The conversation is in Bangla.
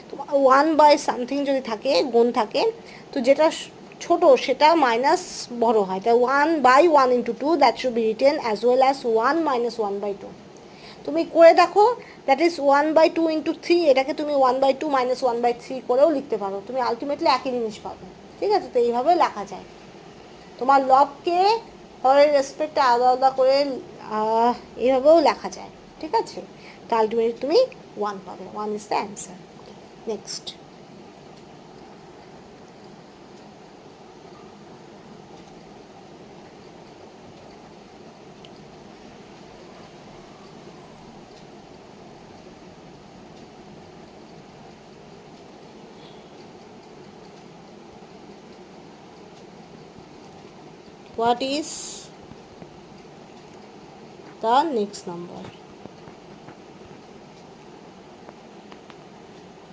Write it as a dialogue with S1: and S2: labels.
S1: তোমার 1/something যদি থাকে, গুণ থাকে, তো যেটা ছোট সেটা মাইনাস বড় হয়, তাই 1/1 into 2 that should be written as well as 1 - 1/2। তুমি করে দেখো, দ্যাট ইজ 1/2 into 3, এটাকে তুমি 1/2 - 1/3 করেও লিখতে পারো, তুমি আলটিমেটলি একই জিনিস পাবে। ঠিক আছে, তো এইভাবে লেখা যায়। তোমার লবকে হরের রেসপেক্টে আলাদা আলাদা করে এইভাবেও লেখা যায়। ঠিক আছে, তো আলটিমেটলি তুমি 1 পাবে, 1 is the answer. Next, what is the next number?